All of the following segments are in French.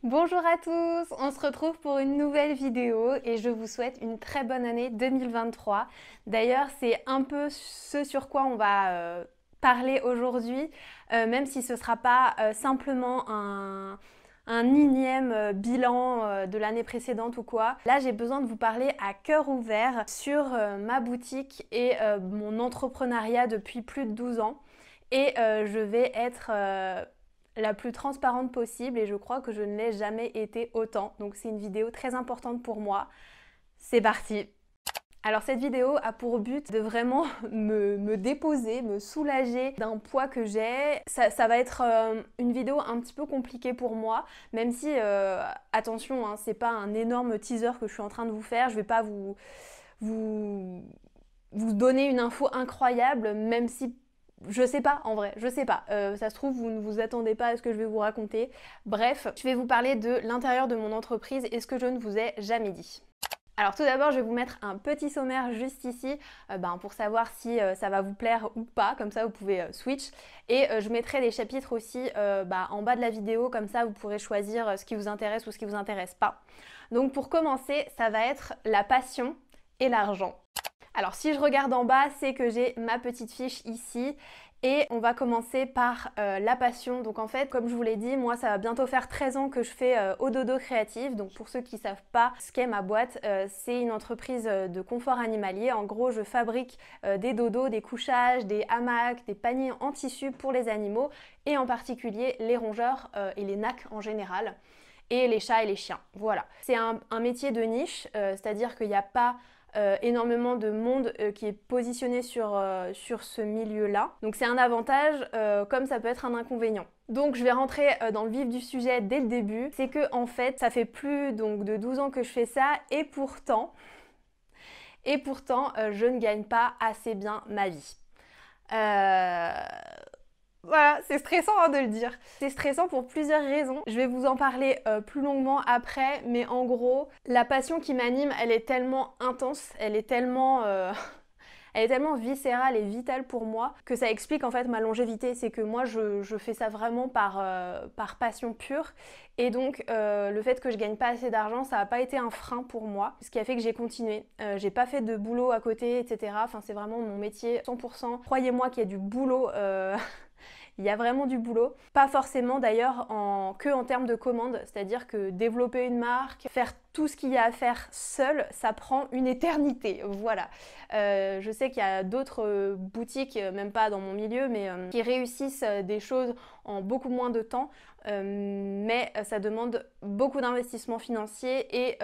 Bonjour à tous, on se retrouve pour une nouvelle vidéo et je vous souhaite une très bonne année 2023. D'ailleurs, c'est un peu ce sur quoi on va parler aujourd'hui, même si ce ne sera pas simplement un énième bilan de l'année précédente ou quoi. Là, j'ai besoin de vous parler à cœur ouvert sur ma boutique et mon entrepreneuriat depuis plus de 12 ans. Et je vais être la plus transparente possible et je crois que je ne l'ai jamais été autant. Donc c'est une vidéo très importante pour moi. C'est parti! Alors cette vidéo a pour but de vraiment me déposer, me soulager d'un poids que j'ai. Ça va être une vidéo un petit peu compliquée pour moi, même si, attention, hein, c'est pas un énorme teaser que je suis en train de vous faire. Je vais pas vous, vous donner une info incroyable, même si je sais pas, en vrai, je sais pas. Ça se trouve, vous ne vous attendez pas à ce que je vais vous raconter. Bref, je vais vous parler de l'intérieur de mon entreprise et ce que je ne vous ai jamais dit. Alors tout d'abord, je vais vous mettre un petit sommaire juste ici pour savoir si ça va vous plaire ou pas, comme ça vous pouvez switch. Et je mettrai les chapitres aussi en bas de la vidéo, comme ça vous pourrez choisir ce qui vous intéresse ou ce qui vous intéresse pas. Donc pour commencer, ça va être la passion et l'argent. Alors si je regarde en bas, c'est que j'ai ma petite fiche ici et on va commencer par la passion. Donc en fait, comme je vous l'ai dit, moi ça va bientôt faire 13 ans que je fais Ododo Créative. Donc pour ceux qui ne savent pas ce qu'est ma boîte, c'est une entreprise de confort animalier. En gros, je fabrique des dodos, des couchages, des hamacs, des paniers en tissu pour les animaux et en particulier les rongeurs et les nacs en général. Et les chats et les chiens, voilà. C'est un métier de niche, c'est-à-dire qu'il n'y a pas énormément de monde qui est positionné sur ce milieu-là. Donc c'est un avantage comme ça peut être un inconvénient. Donc je vais rentrer dans le vif du sujet dès le début. C'est que en fait, ça fait plus donc, de 12 ans que je fais ça et pourtant, je ne gagne pas assez bien ma vie. Voilà, c'est stressant de le dire. C'est stressant pour plusieurs raisons. Je vais vous en parler plus longuement après, mais en gros, la passion qui m'anime, elle est tellement intense, elle est tellement viscérale et vitale pour moi que ça explique en fait ma longévité. C'est que moi, je fais ça vraiment par passion pure. Et donc, le fait que je gagne pas assez d'argent, ça n'a pas été un frein pour moi. Ce qui a fait que j'ai continué. J'ai pas fait de boulot à côté, etc. Enfin, c'est vraiment mon métier 100%. Croyez-moi qu'il y a du boulot. Il y a vraiment du boulot. Pas forcément d'ailleurs que en termes de commandes, c'est-à-dire que développer une marque, faire tout ce qu'il y a à faire seul, ça prend une éternité. Voilà. Je sais qu'il y a d'autres boutiques, même pas dans mon milieu, mais qui réussissent des choses en beaucoup moins de temps. Mais ça demande beaucoup d'investissements financiers et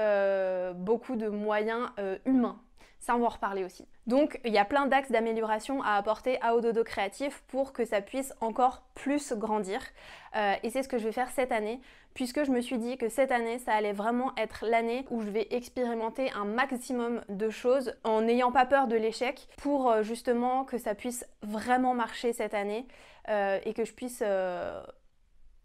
beaucoup de moyens humains. Ça, on va en reparler aussi. Donc, il y a plein d'axes d'amélioration à apporter à Ododo Créatif pour que ça puisse encore plus grandir. Et c'est ce que je vais faire cette année, puisque je me suis dit que cette année, ça allait vraiment être l'année où je vais expérimenter un maximum de choses en n'ayant pas peur de l'échec pour justement que ça puisse vraiment marcher cette année et que je puisse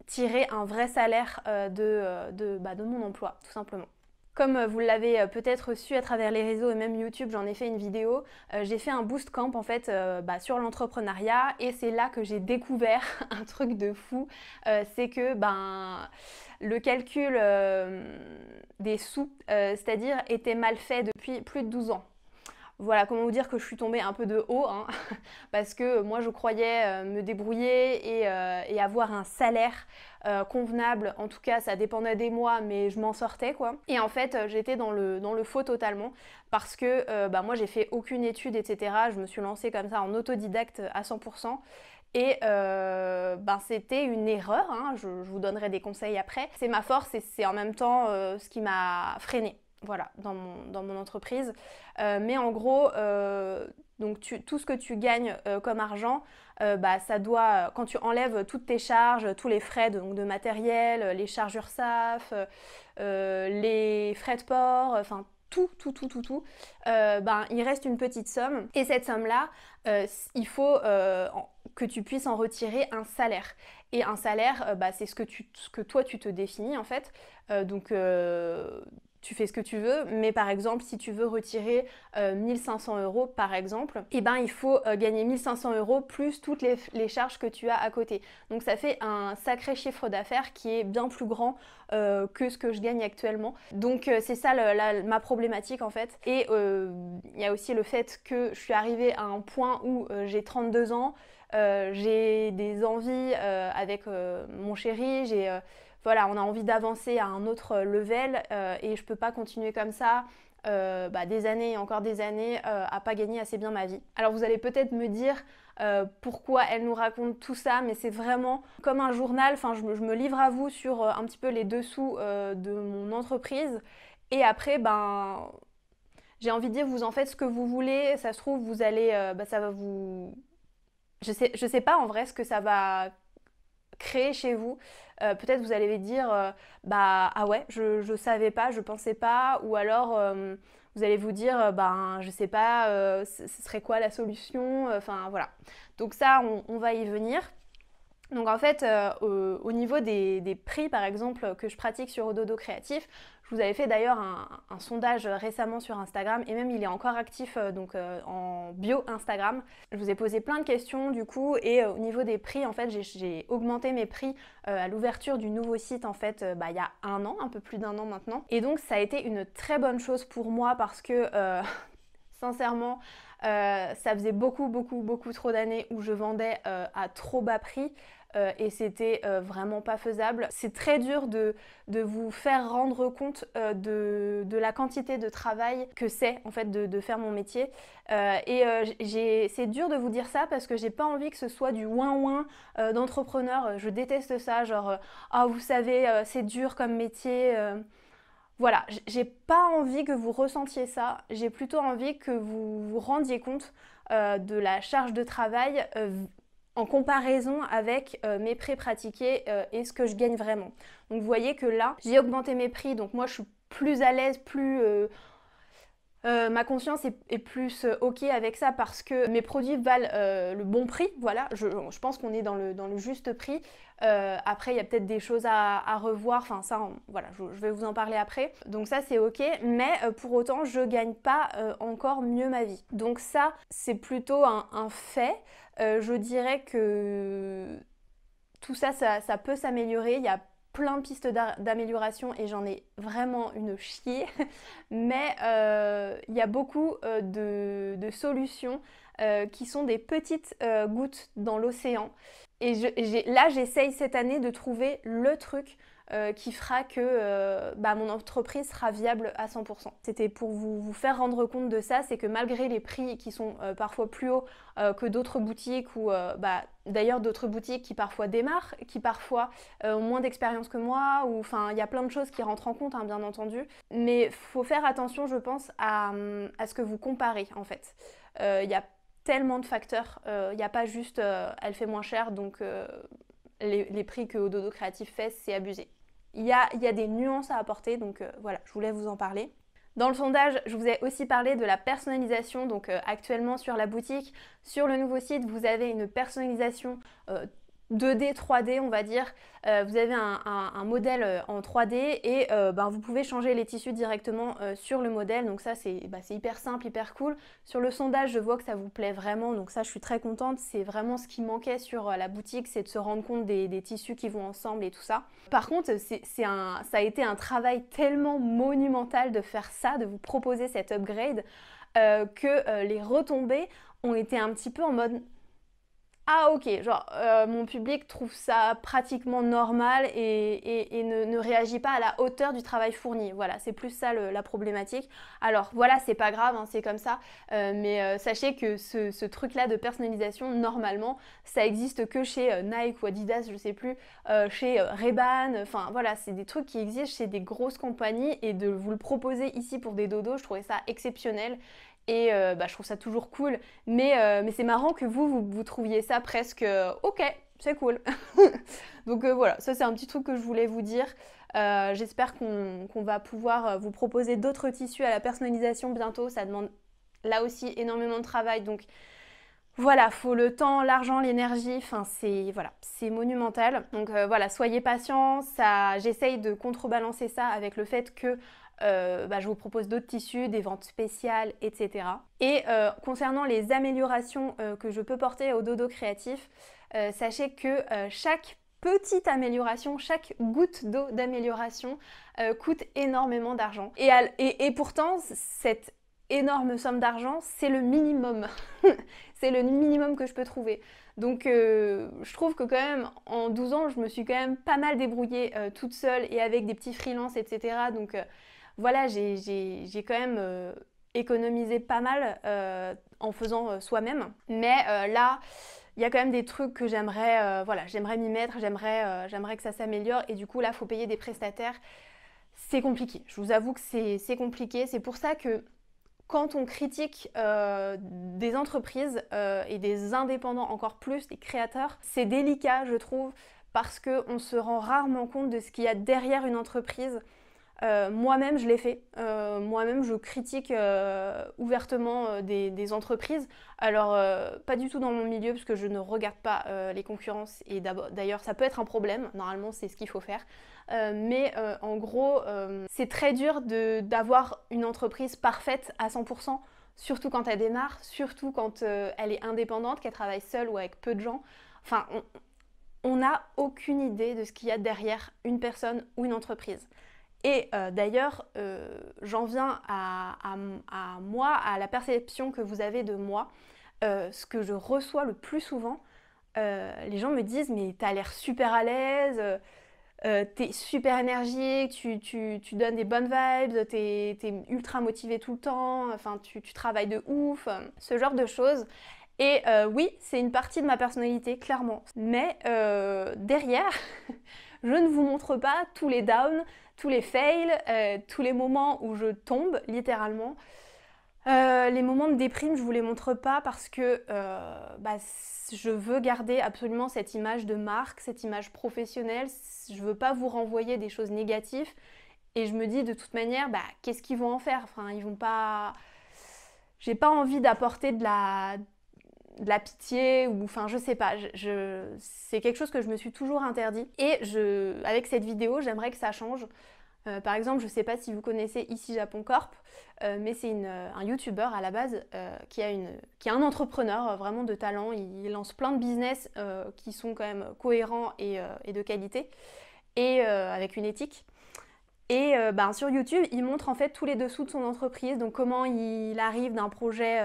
tirer un vrai salaire de mon emploi, tout simplement. Comme vous l'avez peut-être su à travers les réseaux et même YouTube, j'en ai fait une vidéo, j'ai fait un boost camp en fait sur l'entrepreneuriat et c'est là que j'ai découvert un truc de fou, c'est que le calcul des sous, c'est-à-dire était mal fait depuis plus de 12 ans. Voilà, comment vous dire que je suis tombée un peu de haut, hein, parce que moi je croyais me débrouiller et avoir un salaire convenable. En tout cas, ça dépendait des mois, mais je m'en sortais quoi. Et en fait, j'étais dans le faux totalement, parce que moi j'ai fait aucune étude, etc. Je me suis lancée comme ça en autodidacte à 100%. Et c'était une erreur, hein, je vous donnerai des conseils après. C'est ma force et c'est en même temps ce qui m'a freinée. Voilà, dans mon entreprise. Mais en gros, donc tout ce que tu gagnes comme argent, ça doit, quand tu enlèves toutes tes charges, tous les frais de matériel, les charges URSSAF, les frais de port, enfin tout, il reste une petite somme. Et cette somme-là, il faut que tu puisses en retirer un salaire. Et un salaire, c'est ce que toi tu te définis en fait. tu fais ce que tu veux, mais par exemple, si tu veux retirer 1500 € par exemple, et ben il faut gagner 1500 € plus toutes les charges que tu as à côté. Donc ça fait un sacré chiffre d'affaires qui est bien plus grand que ce que je gagne actuellement. Donc c'est ça ma problématique en fait. Et il y a aussi le fait que je suis arrivée à un point où j'ai 32 ans, j'ai des envies avec mon chéri, voilà, on a envie d'avancer à un autre level et je peux pas continuer comme ça des années et encore des années à pas gagner assez bien ma vie. Alors vous allez peut-être me dire pourquoi elle nous raconte tout ça, mais c'est vraiment comme un journal, enfin je me livre à vous sur un petit peu les dessous de mon entreprise et après j'ai envie de dire vous en faites ce que vous voulez, ça se trouve vous allez, ça va vous... Je sais pas en vrai ce que ça va créer chez vous. Peut-être vous allez dire ah ouais, je savais pas, je pensais pas, ou alors vous allez vous dire je sais pas, ce serait quoi la solution, enfin voilà. Donc ça on va y venir. Donc en fait, au niveau des prix par exemple que je pratique sur Ododo Créatif, je vous avais fait d'ailleurs un sondage récemment sur Instagram et même il est encore actif en bio Instagram. Je vous ai posé plein de questions du coup et au niveau des prix en fait j'ai augmenté mes prix à l'ouverture du nouveau site en fait il y a un an, un peu plus d'un an maintenant. Et donc ça a été une très bonne chose pour moi parce que sincèrement ça faisait beaucoup trop d'années où je vendais à trop bas prix. Et c'était vraiment pas faisable. C'est très dur de vous faire rendre compte de la quantité de travail que c'est en fait de faire mon métier. C'est dur de vous dire ça parce que j'ai pas envie que ce soit du ouin-ouin d'entrepreneur. Je déteste ça, genre vous savez c'est dur comme métier. Voilà, j'ai pas envie que vous ressentiez ça. J'ai plutôt envie que vous vous rendiez compte de la charge de travail en comparaison avec mes prix pratiqués et ce que je gagne vraiment. Donc vous voyez que là, j'ai augmenté mes prix, donc moi je suis plus à l'aise, ma conscience est plus ok avec ça parce que mes produits valent le bon prix, voilà, je pense qu'on est dans le juste prix. Après il y a peut-être des choses à revoir, enfin ça voilà, je vais vous en parler après. Donc ça c'est ok, mais pour autant je gagne pas encore mieux ma vie. Donc ça c'est plutôt un fait. Je dirais que tout ça peut s'améliorer. Il y a plein de pistes d'amélioration et j'en ai vraiment une chier. Mais il y a beaucoup de solutions qui sont des petites gouttes dans l'océan. Et là, j'essaye cette année de trouver le truc qui fera que mon entreprise sera viable à 100%. C'était pour vous faire rendre compte de ça, c'est que malgré les prix qui sont parfois plus hauts que d'autres boutiques ou d'ailleurs d'autres boutiques qui parfois démarrent, qui parfois ont moins d'expérience que moi, ou enfin il y a plein de choses qui rentrent en compte bien entendu, mais faut faire attention je pense à ce que vous comparez en fait. Il y a tellement de facteurs, il n'y a pas juste elle fait moins cher donc les prix que Ododo Créatif fait, c'est abusé. Il y a des nuances à apporter, donc voilà, je voulais vous en parler. Dans le sondage, je vous ai aussi parlé de la personnalisation, donc actuellement sur la boutique, sur le nouveau site, vous avez une personnalisation 2D, 3D on va dire. Vous avez un modèle en 3D et vous pouvez changer les tissus directement sur le modèle, donc ça c'est hyper simple, hyper cool. Sur le sondage je vois que ça vous plaît vraiment, donc ça je suis très contente, c'est vraiment ce qui manquait sur la boutique, c'est de se rendre compte des tissus qui vont ensemble et tout ça. Par contre ça a été un travail tellement monumental de faire ça, de vous proposer cet upgrade que les retombées ont été un petit peu en mode ah ok, genre mon public trouve ça pratiquement normal et ne réagit pas à la hauteur du travail fourni. Voilà, c'est plus ça la problématique. Alors voilà, c'est pas grave, c'est comme ça, mais sachez que ce truc-là de personnalisation, normalement, ça existe que chez Nike ou Adidas, je sais plus, chez Ray-Ban, enfin voilà, c'est des trucs qui existent chez des grosses compagnies et de vous le proposer ici pour des dodos, je trouvais ça exceptionnel. Et je trouve ça toujours cool, mais c'est marrant que vous trouviez ça presque ok, c'est cool. Donc voilà, ça c'est un petit truc que je voulais vous dire. J'espère qu'on va pouvoir vous proposer d'autres tissus à la personnalisation bientôt. Ça demande là aussi énormément de travail, donc voilà, faut le temps, l'argent, l'énergie, enfin c'est monumental. Donc voilà, soyez patients, j'essaye de contrebalancer ça avec le fait que je vous propose d'autres tissus, des ventes spéciales, etc. Et concernant les améliorations que je peux porter au dodo créatif, sachez que chaque petite amélioration, chaque goutte d'eau d'amélioration coûte énormément d'argent. Et pourtant, cette énorme somme d'argent, c'est le minimum. C'est le minimum que je peux trouver. Donc je trouve que quand même en 12 ans, je me suis quand même pas mal débrouillée toute seule et avec des petits freelances, etc. Donc voilà, j'ai quand même économisé pas mal en faisant soi-même. Mais là, il y a quand même des trucs que j'aimerais j'aimerais m'y mettre, j'aimerais que ça s'améliore. Et du coup, là, il faut payer des prestataires. C'est compliqué. Je vous avoue que c'est compliqué. C'est pour ça que quand on critique des entreprises et des indépendants encore plus, des créateurs, c'est délicat, je trouve, parce qu'on se rend rarement compte de ce qu'il y a derrière une entreprise. Moi-même, je l'ai fait. Moi-même, je critique ouvertement des entreprises. Alors, pas du tout dans mon milieu, parce que je ne regarde pas les concurrences. Et d'ailleurs, ça peut être un problème. Normalement, c'est ce qu'il faut faire. Mais en gros, c'est très dur d'avoir une entreprise parfaite à 100%, surtout quand elle démarre, surtout quand elle est indépendante, qu'elle travaille seule ou avec peu de gens. Enfin, on n'a aucune idée de ce qu'il y a derrière une personne ou une entreprise. Et d'ailleurs, j'en viens à moi, à la perception que vous avez de moi. Ce que je reçois le plus souvent, les gens me disent « mais t'as l'air super à l'aise, t'es super énergique, tu donnes des bonnes vibes, t'es ultra motivé tout le temps, enfin tu travailles de ouf », ce genre de choses. Et oui, c'est une partie de ma personnalité, clairement. Mais derrière, je ne vous montre pas tous les downs, tous les fails, tous les moments où je tombe, littéralement. Les moments de déprime, je vous les montre pas parce que je veux garder absolument cette image de marque, cette image professionnelle. Je veux pas vous renvoyer des choses négatives. Et je me dis de toute manière, qu'est-ce qu'ils vont en faire? Enfin, ils vont pas... J'ai pas envie d'apporter de la pitié ou enfin je sais pas, c'est quelque chose que je me suis toujours interdit et avec cette vidéo j'aimerais que ça change. Par exemple, je sais pas si vous connaissez Ici Japon Corp, mais c'est un youtubeur à la base qui est un entrepreneur vraiment de talent. Il lance plein de business qui sont quand même cohérents et de qualité et avec une éthique. Et sur YouTube, il montre en fait tous les dessous de son entreprise, donc comment il arrive d'un projet,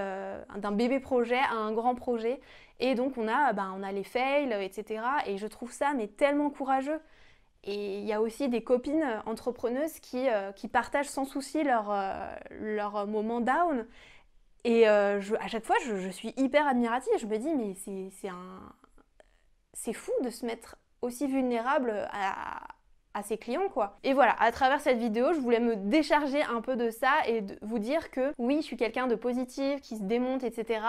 d'un bébé projet à un grand projet. Et donc on a les fails, etc. Et je trouve ça mais tellement courageux. Et il y a aussi des copines entrepreneuses qui partagent sans souci leur moment down. Et à chaque fois, je suis hyper admirative. Je me dis mais c'est fou de se mettre aussi vulnérable à ses clients quoi. Et voilà, à travers cette vidéo, je voulais me décharger un peu de ça et vous dire que oui, je suis quelqu'un de positif, qui se démonte, etc.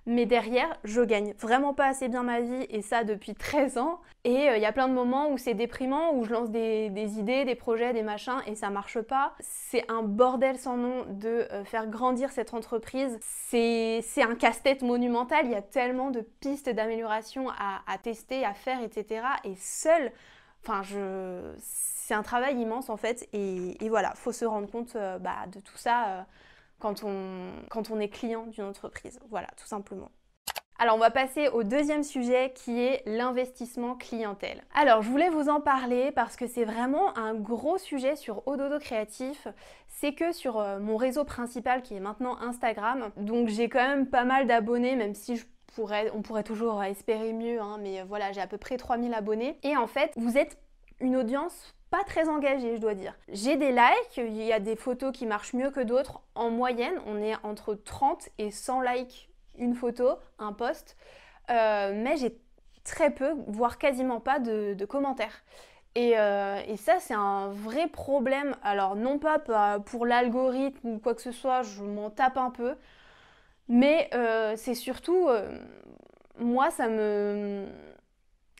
Mais derrière, je gagne vraiment pas assez bien ma vie et ça depuis 13 ans. Et il y a plein de moments où c'est déprimant, où je lance des idées, des projets, des machins et ça marche pas. C'est un bordel sans nom de faire grandir cette entreprise. C'est un casse-tête monumental, il y a tellement de pistes d'amélioration à tester, à faire, etc. Et seul, c'est un travail immense en fait. Et voilà, faut se rendre compte de tout ça. Quand on est client d'une entreprise. Voilà, tout simplement. Alors on va passer au deuxième sujet qui est l'investissement clientèle. Alors je voulais vous en parler parce que c'est vraiment un gros sujet sur Ododo Créatif. C'est que sur mon réseau principal qui est maintenant Instagram, donc j'ai quand même pas mal d'abonnés même si on pourrait toujours espérer mieux, hein, mais voilà, j'ai à peu près 3000 abonnés. Et en fait, vous êtes une audience pas très engagée, je dois dire. J'ai des likes, il y a des photos qui marchent mieux que d'autres. En moyenne, on est entre 30 et 100 likes une photo, un post. Mais j'ai très peu, voire quasiment pas de commentaires. Et ça, c'est un vrai problème. Alors, non pas pour l'algorithme ou quoi que ce soit, je m'en tape un peu. Mais c'est surtout, moi,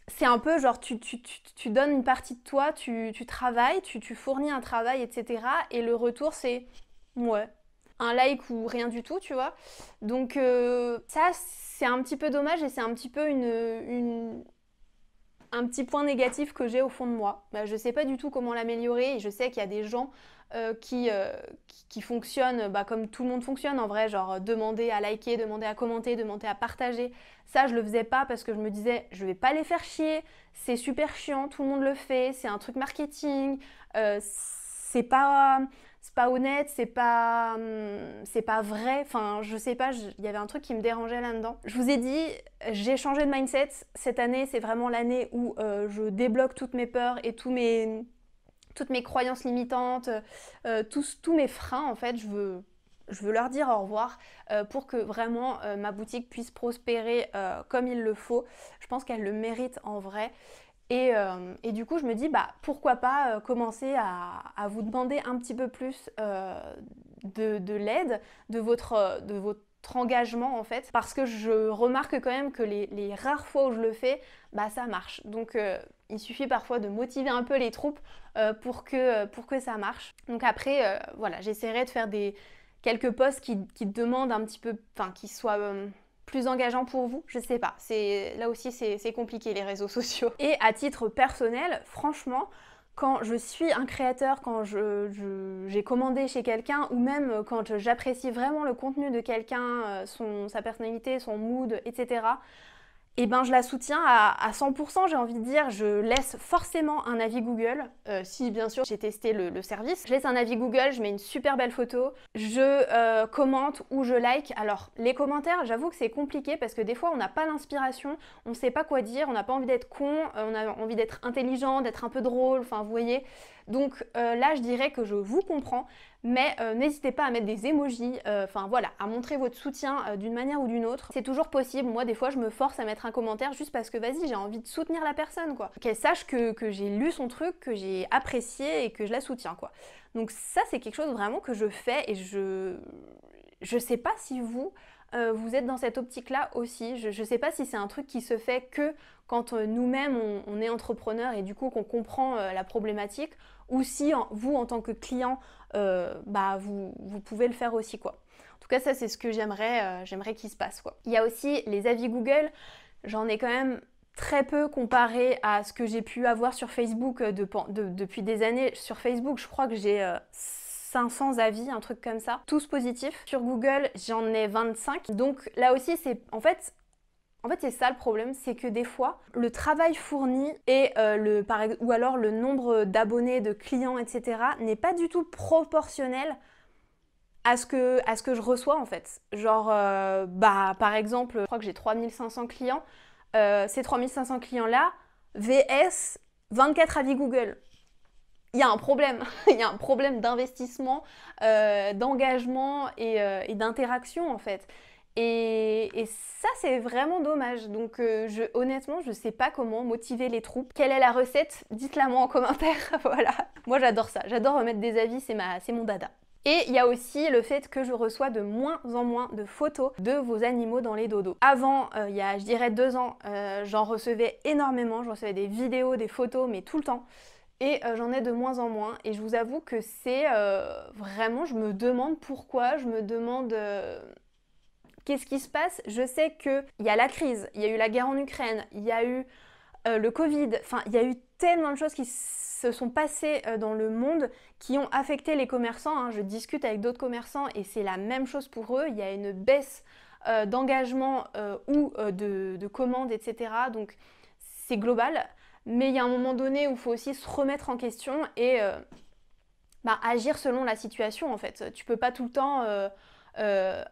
c'est un peu genre tu donnes une partie de toi, tu travailles, tu fournis un travail, etc. Et le retour c'est ouais, un like ou rien du tout, tu vois. Donc ça c'est un petit peu dommage et c'est un petit peu un petit point négatif que j'ai au fond de moi. Je sais pas du tout comment l'améliorer et je sais qu'il y a des gens qui fonctionnent comme tout le monde fonctionne en vrai, genre demander à liker, demander à commenter, demander à partager. Ça, je le faisais pas parce que je me disais, je vais pas les faire chier, c'est super chiant, tout le monde le fait, c'est un truc marketing, c'est pas honnête, c'est pas vrai, enfin je sais pas, il y avait un truc qui me dérangeait là-dedans. Je vous ai dit, j'ai changé de mindset, cette année c'est vraiment l'année où je débloque toutes mes peurs et toutes mes croyances limitantes, tous mes freins en fait, je veux leur dire au revoir pour que vraiment ma boutique puisse prospérer comme il le faut. Je pense qu'elle le mérite en vrai. Et du coup, je me dis, pourquoi pas commencer à vous demander un petit peu plus de l'aide, de votre engagement en fait, parce que je remarque quand même que les rares fois où je le fais, ça marche. Donc il suffit parfois de motiver un peu les troupes pour que ça marche. Donc après, voilà, j'essaierai de faire quelques posts qui demandent un petit peu, enfin qui soient plus engageants pour vous, je sais pas. Là aussi c'est compliqué les réseaux sociaux. Et à titre personnel, franchement, quand je suis un créateur, quand j'ai commandé chez quelqu'un, ou même quand j'apprécie vraiment le contenu de quelqu'un, sa personnalité, son mood, etc., et je la soutiens à 100%, j'ai envie de dire. Je laisse forcément un avis Google, si bien sûr j'ai testé le service. Je laisse un avis Google, je mets une super belle photo, je commente ou je like. Alors les commentaires, j'avoue que c'est compliqué parce que des fois on n'a pas l'inspiration, on ne sait pas quoi dire, on n'a pas envie d'être con, on a envie d'être intelligent, d'être un peu drôle, enfin vous voyez. Donc là je dirais que je vous comprends, mais n'hésitez pas à mettre des emojis, voilà, à montrer votre soutien d'une manière ou d'une autre. C'est toujours possible. Moi des fois je me force à mettre un commentaire juste parce que vas-y, j'ai envie de soutenir la personne quoi. Qu'elle sache que j'ai lu son truc, que j'ai apprécié et que je la soutiens quoi. Donc ça c'est quelque chose vraiment que je fais et je sais pas si vous êtes dans cette optique-là aussi. Je sais pas si c'est un truc qui se fait que quand nous-mêmes on est entrepreneur et du coup qu'on comprend la problématique, ou si vous en tant que client vous pouvez le faire aussi quoi. En tout cas ça c'est ce que j'aimerais qu'il se passe quoi. Il y a aussi les avis Google, j'en ai quand même très peu comparé à ce que j'ai pu avoir sur Facebook depuis des années. Sur Facebook je crois que j'ai 500 avis, un truc comme ça, tous positifs. Sur Google j'en ai 25, donc là aussi c'est en fait c'est ça le problème, c'est que des fois, le travail fourni et ou alors le nombre d'abonnés, de clients, etc. n'est pas du tout proportionnel à ce que je reçois en fait. Genre, par exemple, je crois que j'ai 3500 clients. Ces 3500 clients-là, VS 24 avis Google. Il y a un problème, il y a un problème d'investissement, d'engagement et d'interaction en fait. Et ça c'est vraiment dommage, donc honnêtement je sais pas comment motiver les troupes. Quelle est la recette? Dites-la moi en commentaire, voilà. Moi j'adore ça, j'adore remettre des avis, c'est mon dada. Et il y a aussi le fait que je reçois de moins en moins de photos de vos animaux dans les dodos. Avant, il y a je dirais 2 ans, j'en recevais énormément, je recevais des vidéos, des photos, mais tout le temps. Et j'en ai de moins en moins et je vous avoue que c'est vraiment, je me demande pourquoi, je me demande qu'est-ce qui se passe. Je sais qu'il y a la crise, il y a eu la guerre en Ukraine, il y a eu le Covid, enfin il y a eu tellement de choses qui se sont passées dans le monde qui ont affecté les commerçants, hein. Je discute avec d'autres commerçants et c'est la même chose pour eux, il y a une baisse d'engagement ou de commandes, etc. Donc c'est global. Mais il y a un moment donné où il faut aussi se remettre en question et agir selon la situation en fait. Tu peux pas tout le temps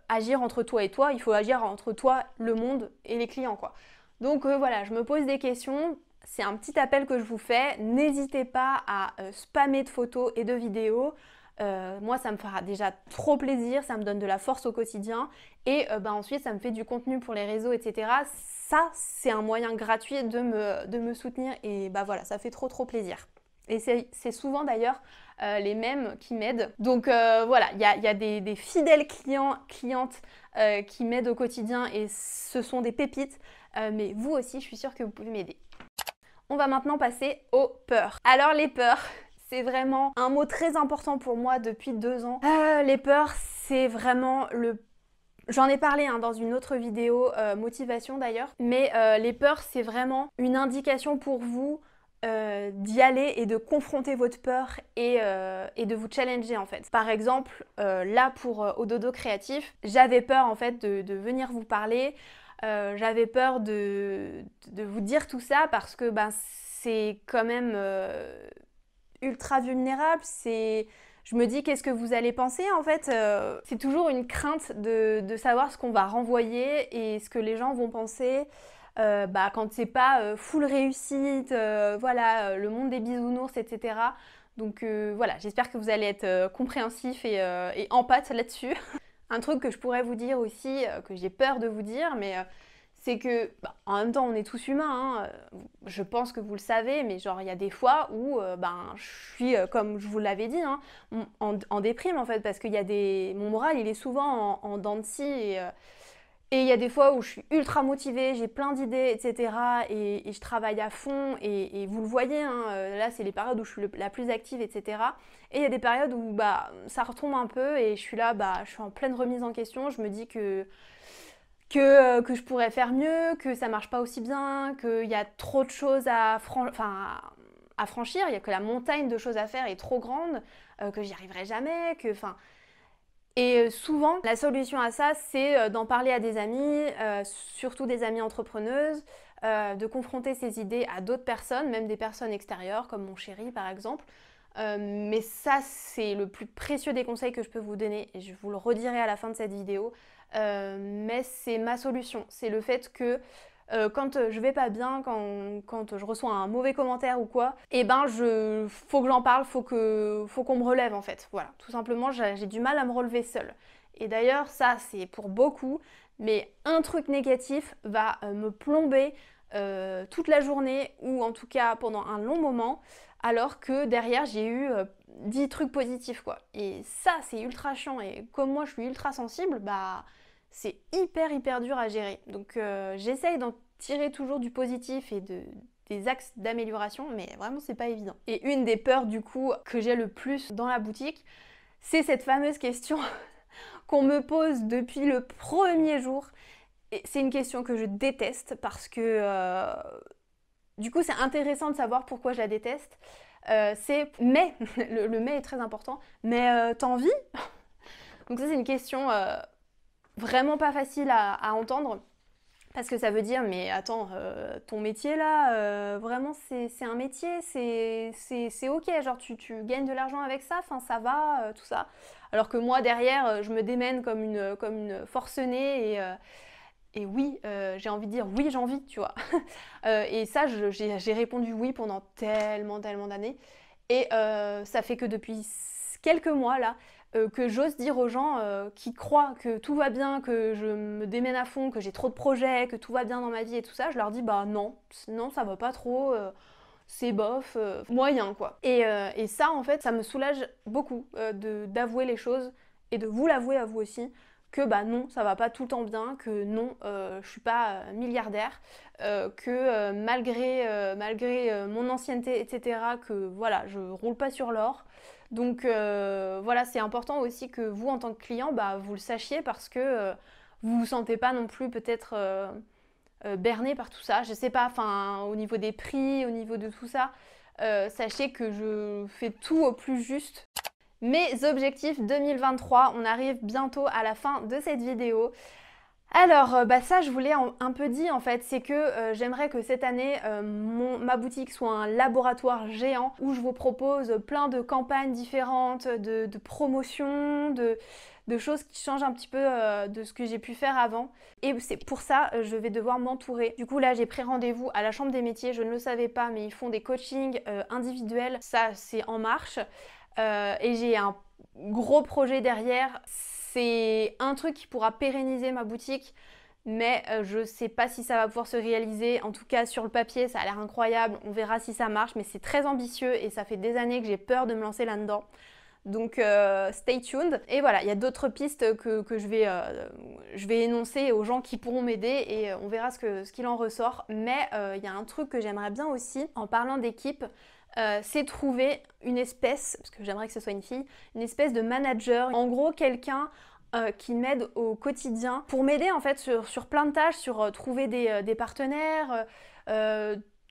agir entre toi et toi, il faut agir entre toi, le monde et les clients quoi. Donc voilà, je me pose des questions, c'est un petit appel que je vous fais, n'hésitez pas à spammer de photos et de vidéos. Moi ça me fera déjà trop plaisir, ça me donne de la force au quotidien et ensuite ça me fait du contenu pour les réseaux, etc. Ça c'est un moyen gratuit de me soutenir et voilà, ça fait trop plaisir. Et c'est souvent d'ailleurs les mêmes qui m'aident. Donc voilà, il y a des fidèles clientes qui m'aident au quotidien et ce sont des pépites. Mais vous aussi, je suis sûre que vous pouvez m'aider. On va maintenant passer aux peurs. Alors les peurs, c'est vraiment un mot très important pour moi depuis 2 ans. Les peurs, c'est vraiment J'en ai parlé dans une autre vidéo motivation d'ailleurs, mais les peurs c'est vraiment une indication pour vous d'y aller et de confronter votre peur et de vous challenger en fait. Par exemple, là pour Ododo Créatif, j'avais peur en fait de venir vous parler, j'avais peur de vous dire tout ça parce que c'est quand même ultra vulnérable, je me dis qu'est-ce que vous allez penser en fait, c'est toujours une crainte de savoir ce qu'on va renvoyer et ce que les gens vont penser. Quand c'est pas full réussite, voilà, le monde des bisounours, etc. Donc voilà, j'espère que vous allez être compréhensif et empathe là-dessus. Un truc que je pourrais vous dire aussi, que j'ai peur de vous dire, mais c'est que, en même temps, on est tous humains, je pense que vous le savez, mais genre, il y a des fois où je suis, comme je vous l'avais dit, en déprime en fait, parce qu'il y a mon moral, il est souvent en dents de scie et il y a des fois où je suis ultra motivée, j'ai plein d'idées, etc. Et je travaille à fond, et vous le voyez, là c'est les périodes où je suis la plus active, etc. Et il y a des périodes où ça retombe un peu et je suis là, je suis en pleine remise en question, je me dis que je pourrais faire mieux, que ça marche pas aussi bien, qu'il y a trop de choses à franchir, il y a que la montagne de choses à faire est trop grande, que j'y arriverai jamais, Et souvent, la solution à ça, c'est d'en parler à des amis, surtout des amies entrepreneuses, de confronter ces idées à d'autres personnes, même des personnes extérieures, comme mon chéri par exemple. Mais ça, c'est le plus précieux des conseils que je peux vous donner, et je vous le redirai à la fin de cette vidéo. Mais c'est ma solution, c'est le fait que quand je vais pas bien, quand je reçois un mauvais commentaire ou quoi, faut que j'en parle, faut qu'on me relève en fait. Voilà, tout simplement, j'ai du mal à me relever seule. Et d'ailleurs, ça c'est pour beaucoup, mais un truc négatif va me plomber toute la journée, ou en tout cas pendant un long moment, alors que derrière j'ai eu 10 trucs positifs quoi. Et ça c'est ultra chiant, et comme moi je suis ultra sensible, c'est hyper dur à gérer. Donc j'essaye d'en tirer toujours du positif et des axes d'amélioration, mais vraiment c'est pas évident. Et une des peurs du coup que j'ai le plus dans la boutique, c'est cette fameuse question qu'on me pose depuis le premier jour. Et c'est une question que je déteste parce que du coup c'est intéressant de savoir pourquoi je la déteste. Mais, le mais est très important, mais t'as envie? Donc ça c'est une question vraiment pas facile à entendre, parce que ça veut dire, mais attends, ton métier là, vraiment c'est un métier, c'est ok, genre tu gagnes de l'argent avec ça, enfin ça va, tout ça. Alors que moi derrière, je me démène comme une forcenée, et oui, j'ai envie de dire oui, j'ai envie, tu vois. Et ça, j'ai répondu oui pendant tellement d'années. Et ça fait que depuis quelques mois là, que j'ose dire aux gens qui croient que tout va bien, que je me démène à fond, que j'ai trop de projets, que tout va bien dans ma vie et tout ça, je leur dis non, ça va pas trop, c'est bof, moyen quoi. Et ça en fait, ça me soulage beaucoup d'avouer les choses et de vous l'avouer à vous aussi, que non, ça va pas tout le temps bien, que non, je suis pas milliardaire, que malgré mon ancienneté, etc., que voilà, je roule pas sur l'or. Donc voilà, c'est important aussi que vous, en tant que client, vous le sachiez, parce que vous vous sentez pas non plus peut-être berné par tout ça. Je sais pas, enfin, au niveau des prix, au niveau de tout ça, sachez que je fais tout au plus juste. Mes objectifs 2023, on arrive bientôt à la fin de cette vidéo. Alors, ça je vous l'ai un peu dit en fait, c'est que j'aimerais que cette année, ma boutique soit un laboratoire géant où je vous propose plein de campagnes différentes, de promotions, de choses qui changent un petit peu de ce que j'ai pu faire avant. Et c'est pour ça, je vais devoir m'entourer. Du coup là, j'ai pris rendez-vous à la Chambre des métiers, je ne le savais pas, mais ils font des coachings individuels, ça c'est en marche. Et j'ai un gros projet derrière. C'est un truc qui pourra pérenniser ma boutique, mais je sais pas si ça va pouvoir se réaliser. En tout cas, sur le papier, ça a l'air incroyable. On verra si ça marche, mais c'est très ambitieux et ça fait des années que j'ai peur de me lancer là-dedans. Donc stay tuned. Et voilà, il y a d'autres pistes que je vais énoncer aux gens qui pourront m'aider, et on verra ce qu'il en ressort. Mais il y a un truc que j'aimerais bien aussi, en parlant d'équipe, c'est trouver une espèce, parce que j'aimerais que ce soit une fille, une espèce de manager. En gros, quelqu'un qui m'aide au quotidien pour m'aider en fait sur plein de tâches, sur trouver des partenaires,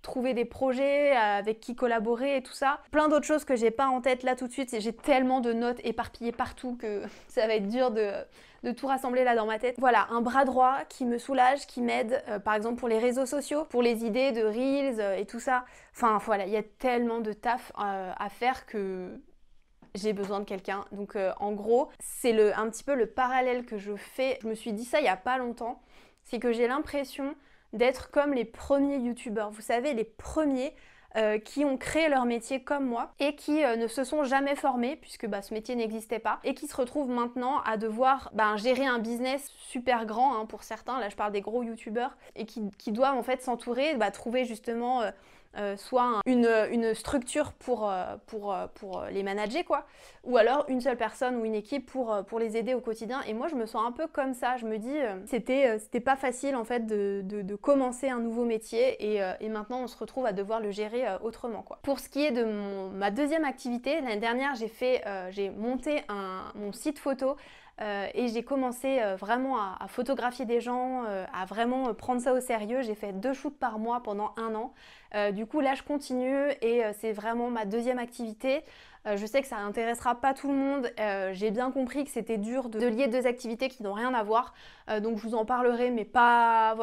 trouver des projets avec qui collaborer et tout ça. Plein d'autres choses que j'ai pas en tête là tout de suite. J'ai tellement de notes éparpillées partout que ça va être dur de tout rassembler là dans ma tête. Voilà, un bras droit qui me soulage, qui m'aide par exemple pour les réseaux sociaux, pour les idées de Reels et tout ça. Enfin voilà, il y a tellement de taf à faire que j'ai besoin de quelqu'un. Donc en gros, c'est un petit peu le parallèle que je fais. Je me suis dit ça il y a pas longtemps. C'est que j'ai l'impression d'être comme les premiers youtubeurs. Vous savez, les premiers qui ont créé leur métier comme moi et qui ne se sont jamais formés puisque ce métier n'existait pas et qui se retrouvent maintenant à devoir gérer un business super grand pour certains, là je parle des gros youtubeurs, et qui doivent en fait s'entourer, trouver justement soit une structure pour les manager quoi, ou alors une seule personne ou une équipe pour les aider au quotidien. Et moi je me sens un peu comme ça, je me dis c'était pas facile en fait de commencer un nouveau métier et maintenant on se retrouve à devoir le gérer autrement quoi. Pour ce qui est de ma deuxième activité, l'année dernière j'ai monté mon site photo. Et j'ai commencé vraiment à photographier des gens, à vraiment prendre ça au sérieux. J'ai fait 2 shoots par mois pendant 1 an. Du coup là je continue et c'est vraiment ma deuxième activité. Je sais que ça n'intéressera pas tout le monde. J'ai bien compris que c'était dur de lier 2 activités qui n'ont rien à voir. Donc je vous en parlerai mais pas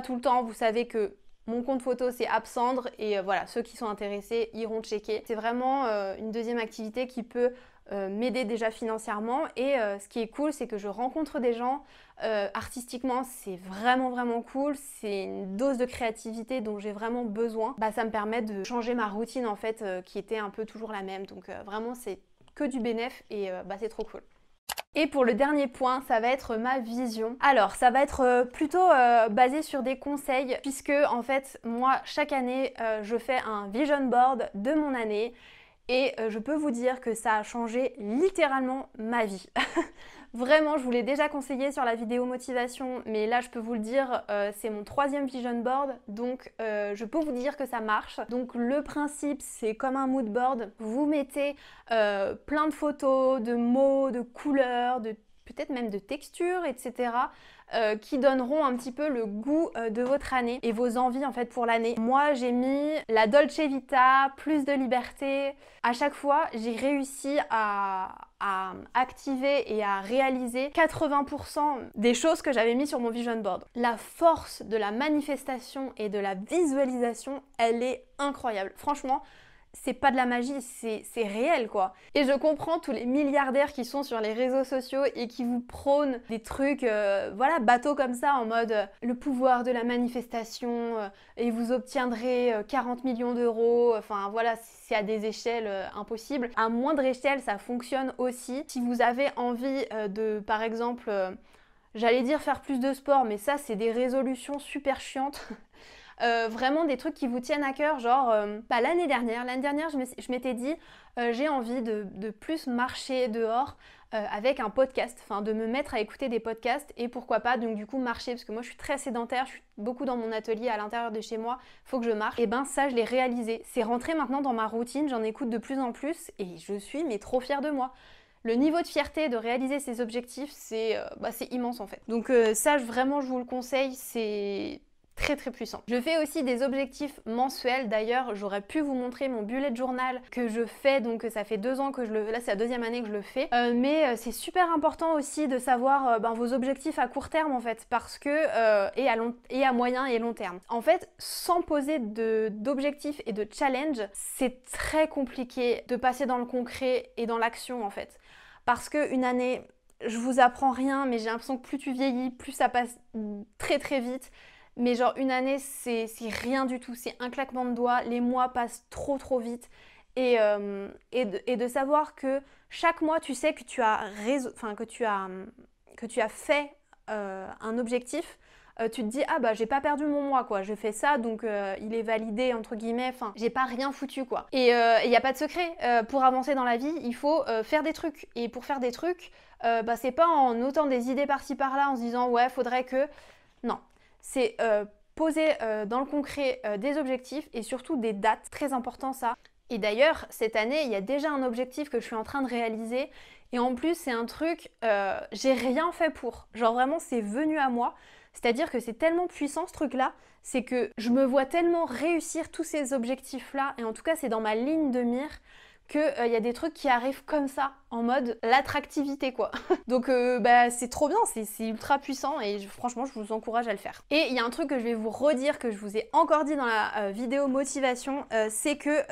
tout le temps. Vous savez que mon compte photo c'est Absandre et voilà, ceux qui sont intéressés iront checker. C'est vraiment une deuxième activité qui peut m'aider déjà financièrement et ce qui est cool c'est que je rencontre des gens artistiquement, c'est vraiment cool, c'est une dose de créativité dont j'ai vraiment besoin. Ça me permet de changer ma routine en fait qui était un peu toujours la même, donc vraiment c'est que du bénéf et c'est trop cool. Et pour le dernier point, ça va être ma vision. Alors, ça va être plutôt basé sur des conseils, puisque en fait, moi, chaque année, je fais un vision board de mon année. Et je peux vous dire que ça a changé littéralement ma vie. Vraiment, je vous l'ai déjà conseillé sur la vidéo motivation, mais là je peux vous le dire, c'est mon 3e vision board, donc je peux vous dire que ça marche. Donc le principe, c'est comme un mood board, vous mettez plein de photos, de mots, de couleurs, peut-être même de textures, etc. Qui donneront un petit peu le goût de votre année et vos envies en fait pour l'année. Moi j'ai mis la Dolce Vita, plus de liberté. À chaque fois j'ai réussi à activer et à réaliser 80% des choses que j'avais mis sur mon vision board. La force de la manifestation et de la visualisation, elle est incroyable. Franchement, c'est pas de la magie, c'est réel quoi. Et je comprends tous les milliardaires qui sont sur les réseaux sociaux et qui vous prônent des trucs bateaux comme ça en mode le pouvoir de la manifestation et vous obtiendrez 40 millions d'euros. Enfin voilà, c'est à des échelles impossibles. À moindre échelle, ça fonctionne aussi. Si vous avez envie de, par exemple, j'allais dire faire plus de sport, mais ça c'est des résolutions super chiantes. Vraiment des trucs qui vous tiennent à cœur, genre l'année dernière je m'étais dit j'ai envie de plus marcher dehors avec un podcast, enfin de me mettre à écouter des podcasts et pourquoi pas donc du coup marcher, parce que moi je suis très sédentaire, je suis beaucoup dans mon atelier à l'intérieur de chez moi, faut que je marche. Et ça je l'ai réalisé, c'est rentré maintenant dans ma routine, j'en écoute de plus en plus et je suis trop fière de moi. Le niveau de fierté de réaliser ses objectifs, c'est immense en fait. Donc ça vraiment je vous le conseille, c'est très puissant. Je fais aussi des objectifs mensuels. D'ailleurs, j'aurais pu vous montrer mon bullet journal que je fais, donc ça fait 2 ans que là c'est la 2e année que je le fais. Mais c'est super important aussi de savoir vos objectifs à court terme en fait, parce que et à moyen et long terme. En fait, sans poser d'objectifs et de challenge, c'est très compliqué de passer dans le concret et dans l'action en fait. Parce qu'une année, je vous apprends rien, mais j'ai l'impression que plus tu vieillis, plus ça passe très vite. Mais genre une année, c'est rien du tout, c'est un claquement de doigts, les mois passent trop vite. Et de savoir que chaque mois, tu sais que tu as fait un objectif, tu te dis j'ai pas perdu mon mois quoi, j'ai fait ça donc il est validé entre guillemets, enfin j'ai pas rien foutu quoi. Et il n'y a pas de secret, pour avancer dans la vie il faut faire des trucs, et pour faire des trucs c'est pas en notant des idées par-ci par-là en se disant ouais faudrait que... Non, c'est poser dans le concret des objectifs et surtout des dates, très important ça. Et d'ailleurs, cette année, il y a déjà un objectif que je suis en train de réaliser. Et en plus, c'est un truc, j'ai rien fait pour. Genre vraiment, c'est venu à moi. C'est-à-dire que c'est tellement puissant ce truc-là, c'est que je me vois tellement réussir tous ces objectifs-là, et en tout cas, c'est dans ma ligne de mire, qu'il y a des trucs qui arrivent comme ça, en mode l'attractivité quoi. Donc bah, c'est trop bien, c'est ultra puissant et franchement je vous encourage à le faire. Et il y a un truc que je vais vous redire, que je vous ai encore dit dans la vidéo motivation, c'est que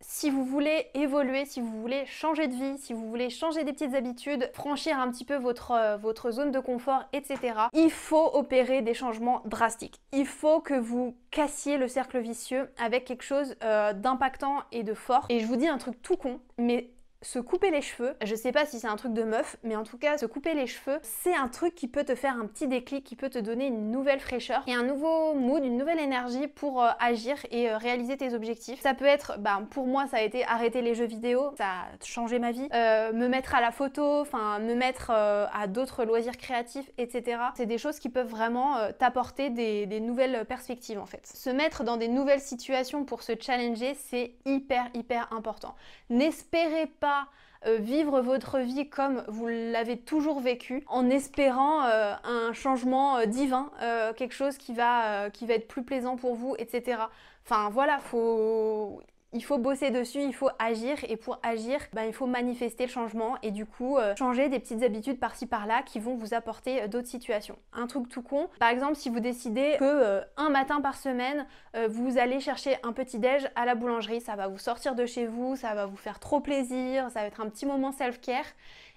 si vous voulez évoluer, si vous voulez changer de vie, si vous voulez changer des petites habitudes, franchir un petit peu votre zone de confort, etc., il faut opérer des changements drastiques. Il faut que vous cassiez le cercle vicieux avec quelque chose d'impactant et de fort. Et je vous dis un truc tout con, mais se couper les cheveux, je sais pas si c'est un truc de meuf, mais en tout cas, se couper les cheveux, c'est un truc qui peut te faire un petit déclic, qui peut te donner une nouvelle fraîcheur et un nouveau mood, une nouvelle énergie pour agir et réaliser tes objectifs. Ça peut être, pour moi, ça a été arrêter les jeux vidéo, ça a changé ma vie, me mettre à la photo, enfin, me mettre à d'autres loisirs créatifs, etc. C'est des choses qui peuvent vraiment t'apporter des nouvelles perspectives, en fait. Se mettre dans des nouvelles situations pour se challenger, c'est hyper important. N'espérez pas vivre votre vie comme vous l'avez toujours vécu, en espérant un changement divin, quelque chose qui va être plus plaisant pour vous, etc. Enfin voilà, il faut bosser dessus, il faut agir, et pour agir, il faut manifester le changement et du coup changer des petites habitudes par-ci par-là qui vont vous apporter d'autres situations. Un truc tout con, par exemple si vous décidez que un matin par semaine vous allez chercher un petit déj à la boulangerie, ça va vous sortir de chez vous, ça va vous faire trop plaisir, ça va être un petit moment self-care,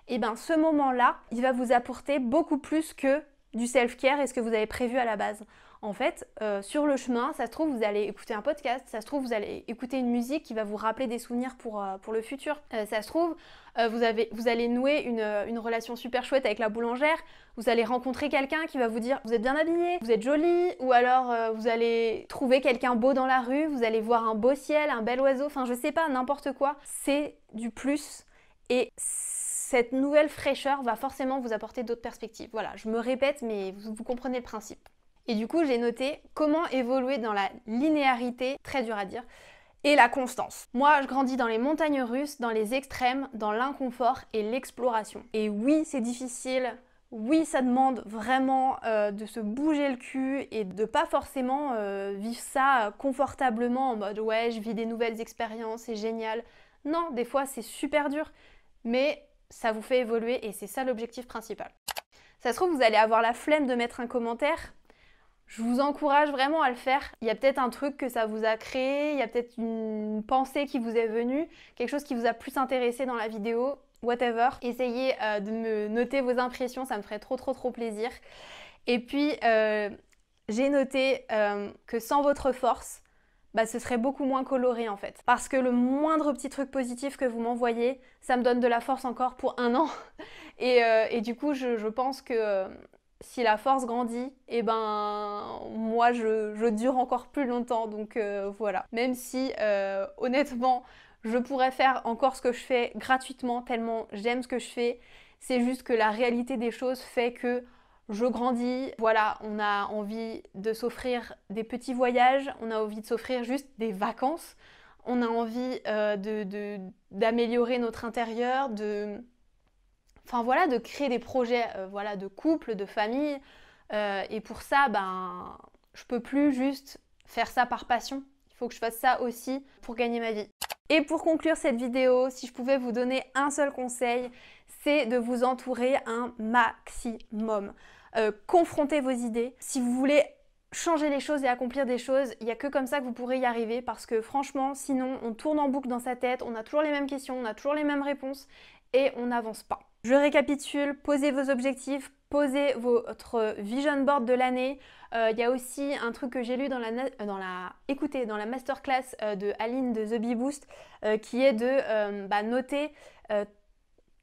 et ce moment-là, il va vous apporter beaucoup plus que du self-care et ce que vous avez prévu à la base. En fait, sur le chemin, ça se trouve, vous allez écouter un podcast, ça se trouve, vous allez écouter une musique qui va vous rappeler des souvenirs pour le futur. Ça se trouve, vous allez nouer une relation super chouette avec la boulangère, vous allez rencontrer quelqu'un qui va vous dire « vous êtes bien habillé, vous êtes jolie », ou alors vous allez trouver quelqu'un beau dans la rue, vous allez voir un beau ciel, un bel oiseau, enfin je sais pas, n'importe quoi. C'est du plus et cette nouvelle fraîcheur va forcément vous apporter d'autres perspectives. Voilà, je me répète, mais vous comprenez le principe. Et du coup, j'ai noté comment évoluer dans la linéarité, très dur à dire, et la constance. Moi, je grandis dans les montagnes russes, dans les extrêmes, dans l'inconfort et l'exploration. Et oui, c'est difficile. Oui, ça demande vraiment de se bouger le cul et de pas forcément vivre ça confortablement en mode « ouais, je vis des nouvelles expériences, c'est génial ». Non, des fois, c'est super dur, mais ça vous fait évoluer et c'est ça l'objectif principal. Ça se trouve, vous allez avoir la flemme de mettre un commentaire. Je vous encourage vraiment à le faire. Il y a peut-être un truc que ça vous a créé, il y a peut-être une pensée qui vous est venue, quelque chose qui vous a plus intéressé dans la vidéo, whatever. Essayez de me noter vos impressions, ça me ferait trop plaisir. Et puis, j'ai noté que sans votre force, ce serait beaucoup moins coloré en fait. Parce que le moindre petit truc positif que vous m'envoyez, ça me donne de la force encore pour un an. Et du coup, je pense que si la force grandit, moi je dure encore plus longtemps, donc voilà. Même si honnêtement, je pourrais faire encore ce que je fais gratuitement, tellement j'aime ce que je fais, c'est juste que la réalité des choses fait que je grandis, voilà, on a envie de s'offrir des petits voyages, on a envie de s'offrir juste des vacances, on a envie d'améliorer notre intérieur, de créer des projets de couple, de famille. Et pour ça, je peux plus juste faire ça par passion. Il faut que je fasse ça aussi pour gagner ma vie. Et pour conclure cette vidéo, si je pouvais vous donner un seul conseil, c'est de vous entourer un maximum. Confrontez vos idées. Si vous voulez changer les choses et accomplir des choses, il n'y a que comme ça que vous pourrez y arriver, parce que franchement, sinon, on tourne en boucle dans sa tête, on a toujours les mêmes questions, on a toujours les mêmes réponses et on n'avance pas. Je récapitule, posez vos objectifs, posez votre vision board de l'année. Il y a aussi un truc que j'ai lu dans la masterclass de Aline de The Bee Boost, qui est de noter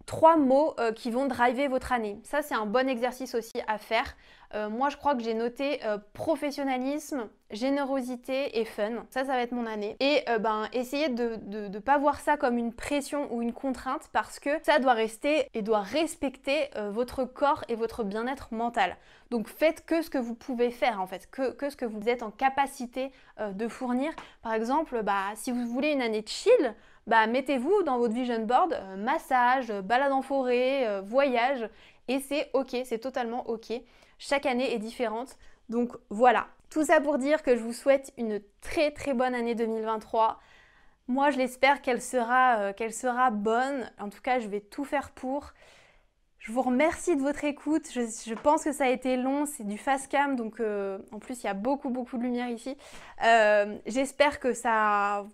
3 mots qui vont driver votre année. Ça, c'est un bon exercice aussi à faire. Moi je crois que j'ai noté professionnalisme, générosité et fun. Ça va être mon année. Et essayez de ne pas voir ça comme une pression ou une contrainte parce que ça doit rester et doit respecter votre corps et votre bien-être mental. Donc faites que ce que vous pouvez faire en fait, que ce que vous êtes en capacité de fournir. Par exemple, si vous voulez une année chill, mettez-vous dans votre vision board massage, balade en forêt, voyage, et c'est ok, c'est totalement ok. Chaque année est différente, donc voilà. Tout ça pour dire que je vous souhaite une très très bonne année 2023. Moi je l'espère qu'elle sera bonne, en tout cas je vais tout faire pour. Je vous remercie de votre écoute, je pense que ça a été long, c'est du fast cam, donc en plus il y a beaucoup de lumière ici. J'espère que ça...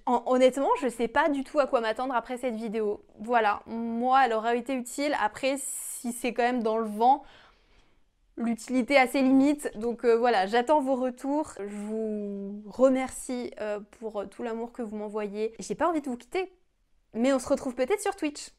Honnêtement, je sais pas du tout à quoi m'attendre après cette vidéo. Voilà, moi elle aura été utile, après si c'est quand même dans le vent, l'utilité a ses limites, donc voilà, j'attends vos retours. Je vous remercie pour tout l'amour que vous m'envoyez. J'ai pas envie de vous quitter, mais on se retrouve peut-être sur Twitch.